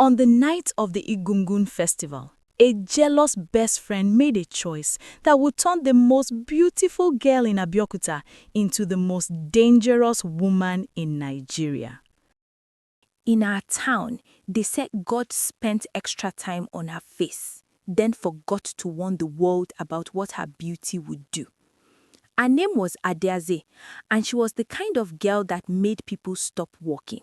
On the night of the Egúngún festival, a jealous best friend made a choice that would turn the most beautiful girl in Abeokuta into the most dangerous woman in Nigeria. In our town, they said God spent extra time on her face, then forgot to warn the world about what her beauty would do. Her name was Adaeze, and she was the kind of girl that made people stop walking.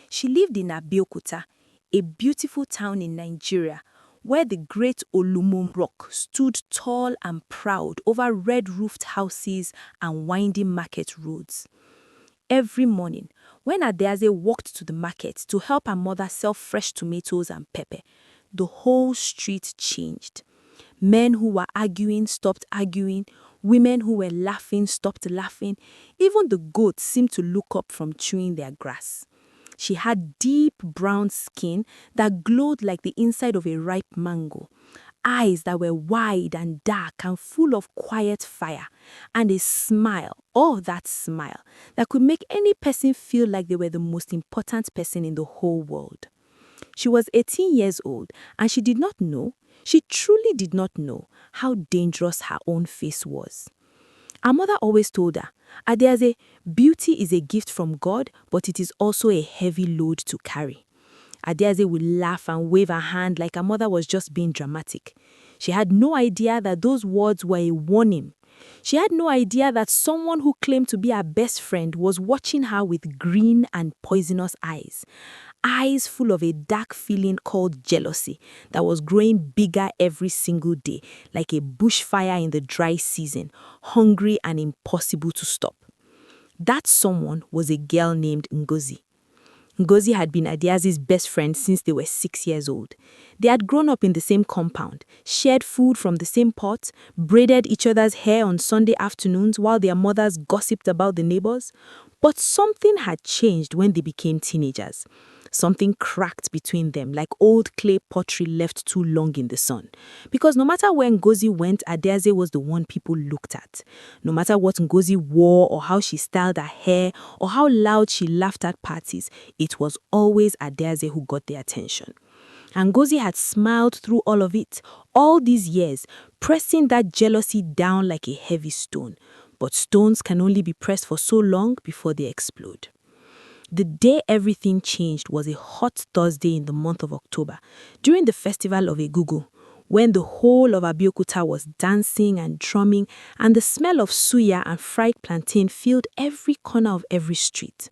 She lived in Abeokuta, a beautiful town in Nigeria, where the great Olumum rock stood tall and proud over red-roofed houses and winding market roads. Every morning, when Adaeze walked to the market to help her mother sell fresh tomatoes and pepper, the whole street changed. Men who were arguing stopped arguing, women who were laughing stopped laughing, even the goats seemed to look up from chewing their grass. She had deep brown skin that glowed like the inside of a ripe mango, eyes that were wide and dark and full of quiet fire, and a smile, oh, that smile, that could make any person feel like they were the most important person in the whole world. She was 18 years old, and she did not know, she truly did not know, how dangerous her own face was. Her mother always told her, Adaeze, beauty is a gift from God, but it is also a heavy load to carry. Adaeze would laugh and wave her hand like her mother was just being dramatic. She had no idea that those words were a warning. She had no idea that someone who claimed to be her best friend was watching her with green and poisonous eyes. Eyes full of a dark feeling called jealousy that was growing bigger every single day, like a bushfire in the dry season, hungry and impossible to stop. That someone was a girl named Ngozi. Ngozi had been Adaeze's best friend since they were 6 years old. They had grown up in the same compound, shared food from the same pot, braided each other's hair on Sunday afternoons while their mothers gossiped about the neighbors. But something had changed when they became teenagers. Something cracked between them, like old clay pottery left too long in the sun. Because no matter where Ngozi went, Adaeze was the one people looked at. No matter what Ngozi wore or how she styled her hair or how loud she laughed at parties, it was always Adaeze who got their attention. And Ngozi had smiled through all of it, all these years, pressing that jealousy down like a heavy stone. But stones can only be pressed for so long before they explode. The day everything changed was a hot Thursday in the month of October, during the festival of Egúngún, when the whole of Abeokuta was dancing and drumming, and the smell of suya and fried plantain filled every corner of every street.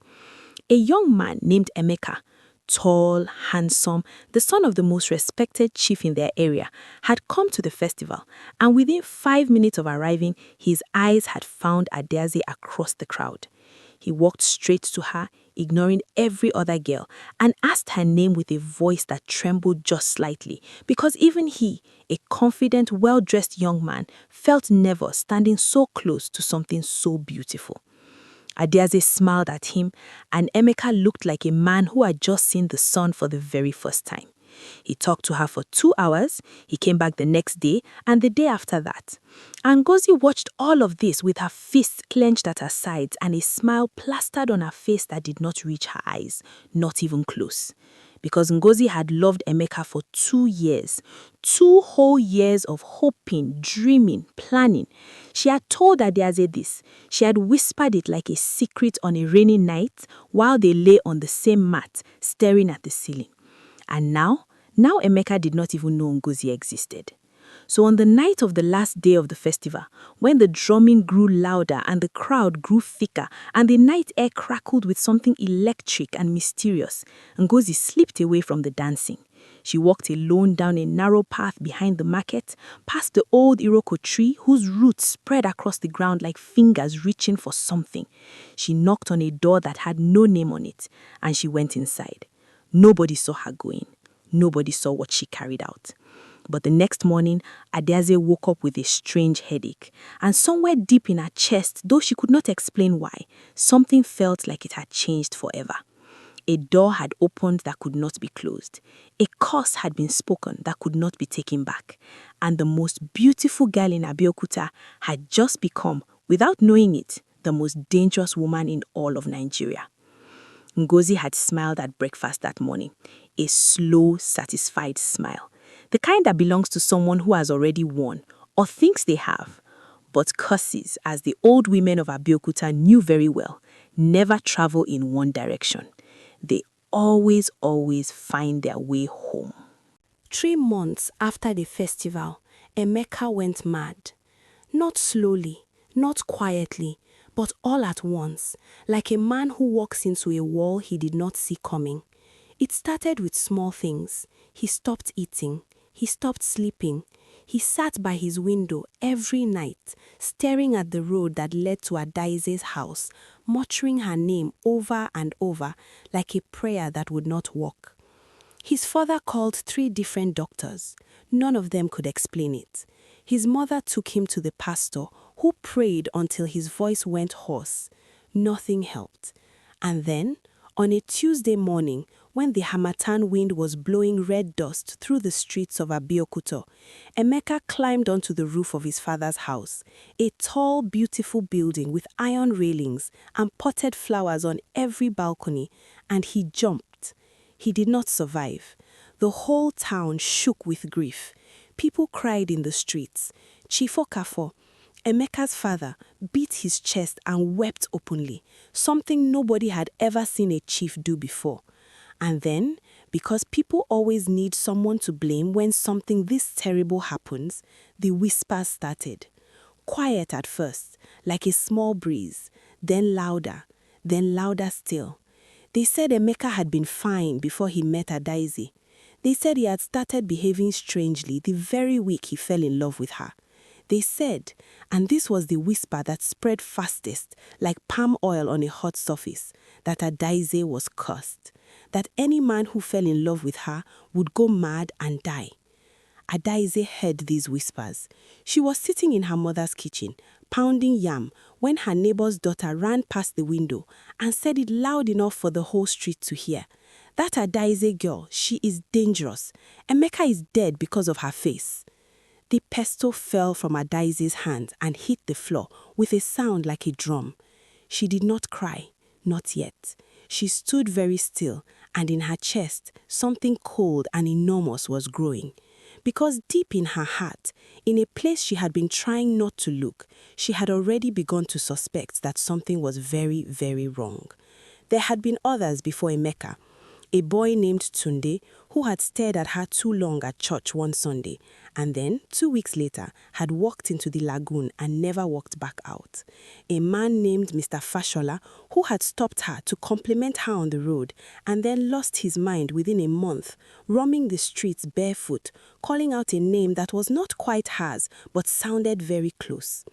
A young man named Emeka, tall, handsome, the son of the most respected chief in their area, had come to the festival, and within 5 minutes of arriving, his eyes had found Adaeze across the crowd. He walked straight to her, ignoring every other girl, and asked her name with a voice that trembled just slightly, because even he, a confident, well-dressed young man, felt nervous standing so close to something so beautiful. Adaeze smiled at him, and Emeka looked like a man who had just seen the sun for the very first time. He talked to her for 2 hours, he came back the next day, and the day after that. And Ngozi watched all of this with her fists clenched at her sides and a smile plastered on her face that did not reach her eyes, not even close. Because Ngozi had loved Emeka for 2 years, 2 whole years of hoping, dreaming, planning. She had told Adaeze this. She had whispered it like a secret on a rainy night while they lay on the same mat, staring at the ceiling. And now Emeka did not even know Ngozi existed. So on the night of the last day of the festival, when the drumming grew louder and the crowd grew thicker and the night air crackled with something electric and mysterious, Ngozi slipped away from the dancing. She walked alone down a narrow path behind the market, past the old Iroko tree whose roots spread across the ground like fingers reaching for something. She knocked on a door that had no name on it, and she went inside. Nobody saw her going. Nobody saw what she carried out. But the next morning, Adaeze woke up with a strange headache, and somewhere deep in her chest, though she could not explain why, something felt like it had changed forever. A door had opened that could not be closed. A curse had been spoken that could not be taken back. And the most beautiful girl in Abeokuta had just become, without knowing it, the most dangerous woman in all of Nigeria. Ngozi had smiled at breakfast that morning. a slow, satisfied smile. The kind that belongs to someone who has already won, or thinks they have. But curses, as the old women of Abeokuta knew very well, never travel in one direction. They always find their way home. 3 months after the festival, Emeka went mad. Not slowly, not quietly, but all at once, like a man who walks into a wall he did not see coming. It started with small things. He stopped eating. He stopped sleeping. He sat by his window every night, staring at the road that led to Adaeze's house, muttering her name over and over like a prayer that would not work. His father called 3 different doctors. None of them could explain it. His mother took him to the pastor, who prayed until his voice went hoarse. Nothing helped. And then, on a Tuesday morning, when the harmattan wind was blowing red dust through the streets of Abeokuta, Emeka climbed onto the roof of his father's house, a tall, beautiful building with iron railings and potted flowers on every balcony, and he jumped. He did not survive. The whole town shook with grief. People cried in the streets. Chief Okafo, Emeka's father, beat his chest and wept openly, something nobody had ever seen a chief do before. And then, because people always need someone to blame when something this terrible happens, the whispers started. Quiet at first, like a small breeze, then louder still. They said Emeka had been fine before he met Adaeze. They said he had started behaving strangely the very week he fell in love with her. They said, and this was the whisper that spread fastest, like palm oil on a hot surface, that Adaeze was cursed, that any man who fell in love with her would go mad and die. Adaeze heard these whispers. She was sitting in her mother's kitchen, pounding yam, when her neighbor's daughter ran past the window and said it loud enough for the whole street to hear. That Adaeze girl, she is dangerous. Emeka is dead because of her face. The pestle fell from Adaeze's hand and hit the floor with a sound like a drum. She did not cry, not yet. She stood very still, and in her chest, something cold and enormous was growing. Because deep in her heart, in a place she had been trying not to look, she had already begun to suspect that something was very, very wrong. There had been others before Emeka. A boy named Tunde, who had stared at her too long at church one Sunday, and then, 2 weeks later, had walked into the lagoon and never walked back out. A man named Mr. Fashola, who had stopped her to compliment her on the road, and then lost his mind within a month, roaming the streets barefoot, calling out a name that was not quite hers, but sounded very close.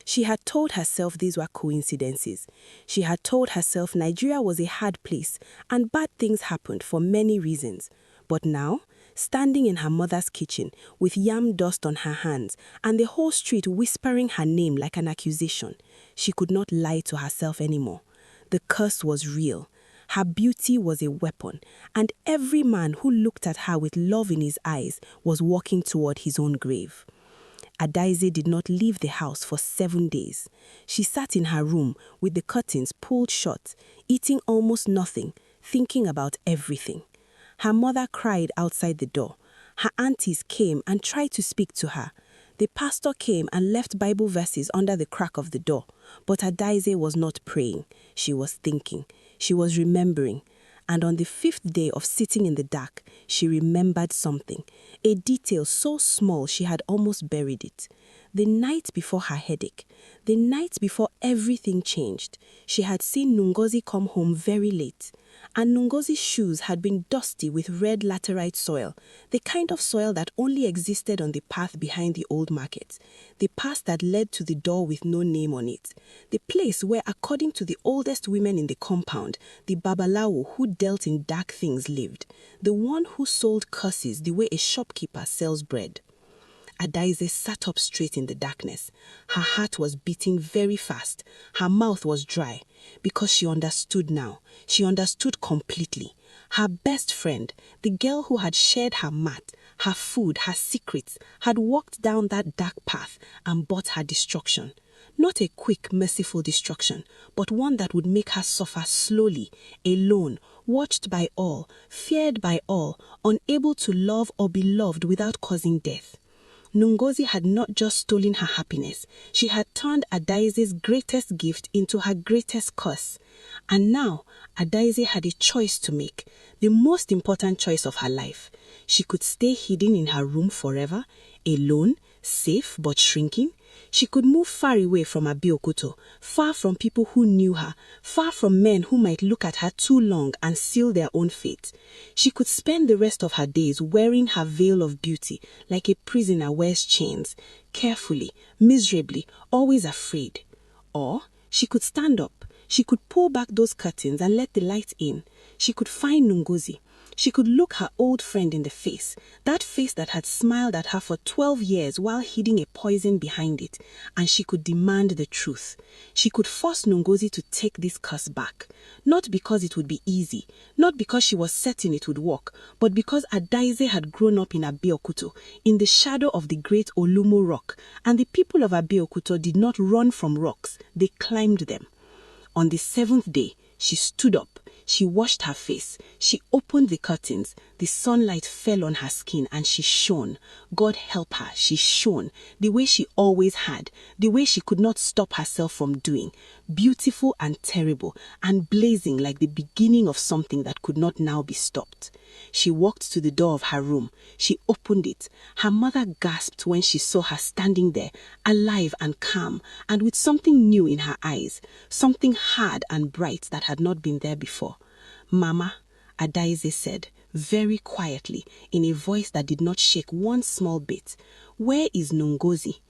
She had told herself these were coincidences. She had told herself Nigeria was a hard place and bad things happened for many reasons. But now, standing in her mother's kitchen with yam dust on her hands and the whole street whispering her name like an accusation, she could not lie to herself anymore. The curse was real. Her beauty was a weapon, and every man who looked at her with love in his eyes was walking toward his own grave. Adaeze did not leave the house for 7 days. She sat in her room with the curtains pulled shut, eating almost nothing, thinking about everything. Her mother cried outside the door. Her aunties came and tried to speak to her. The pastor came and left Bible verses under the crack of the door. But Adaeze was not praying. She was thinking. She was remembering. And on the 5th day of sitting in the dark, she remembered something, a detail so small she had almost buried it. The night before her headache, the night before everything changed, she had seen Ngozi come home very late. And Ngozi's shoes had been dusty with red laterite soil, the kind of soil that only existed on the path behind the old market, the path that led to the door with no name on it, the place where, according to the oldest women in the compound, the babalawo who dealt in dark things lived, the one who sold curses the way a shopkeeper sells bread. Adaeze sat up straight in the darkness. Her heart was beating very fast. Her mouth was dry. Because she understood now. She understood completely. Her best friend, the girl who had shared her mat, her food, her secrets, had walked down that dark path and bought her destruction. Not a quick, merciful destruction, but one that would make her suffer slowly, alone, watched by all, feared by all, unable to love or be loved without causing death. Ngozi had not just stolen her happiness, she had turned Adaeze's greatest gift into her greatest curse. And now, Adaeze had a choice to make, the most important choice of her life. She could stay hidden in her room forever, alone, safe but shrinking. She could move far away from Abeokuta, far from people who knew her, far from men who might look at her too long and seal their own fate. She could spend the rest of her days wearing her veil of beauty like a prisoner wears chains, carefully, miserably, always afraid. Or she could stand up. She could pull back those curtains and let the light in. She could find Ngozi. She could look her old friend in the face, that face that had smiled at her for 12 years while hiding a poison behind it, and she could demand the truth. She could force Ngozi to take this curse back, not because it would be easy, not because she was certain it would work, but because Adaeze had grown up in Abeokuta, in the shadow of the great Olumo rock, and the people of Abeokuta did not run from rocks, they climbed them. On the 7th day, she stood up. She washed her face. She opened the curtains. The sunlight fell on her skin and she shone. God help her, she shone. The way she always had. The way she could not stop herself from doing. Beautiful and terrible, and blazing like the beginning of something that could not now be stopped. She walked to the door of her room. She opened it. Her mother gasped when she saw her standing there, alive and calm, and with something new in her eyes, something hard and bright that had not been there before. "Mama," Adaeze said, very quietly, in a voice that did not shake one small bit, "where is Ngozi?"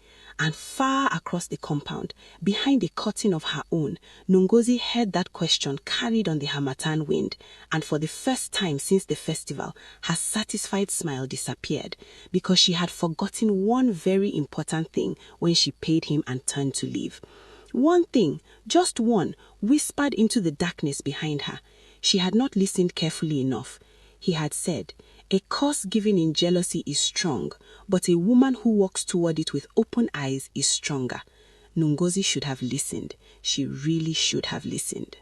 And far across the compound, behind a curtain of her own, Ngozi heard that question carried on the harmattan wind, and for the first time since the festival, her satisfied smile disappeared, because she had forgotten one very important thing when she paid him and turned to leave. One thing, just one, whispered into the darkness behind her. She had not listened carefully enough. He had said, "A curse given in jealousy is strong, but a woman who walks toward it with open eyes is stronger." Ngozi should have listened. She really should have listened.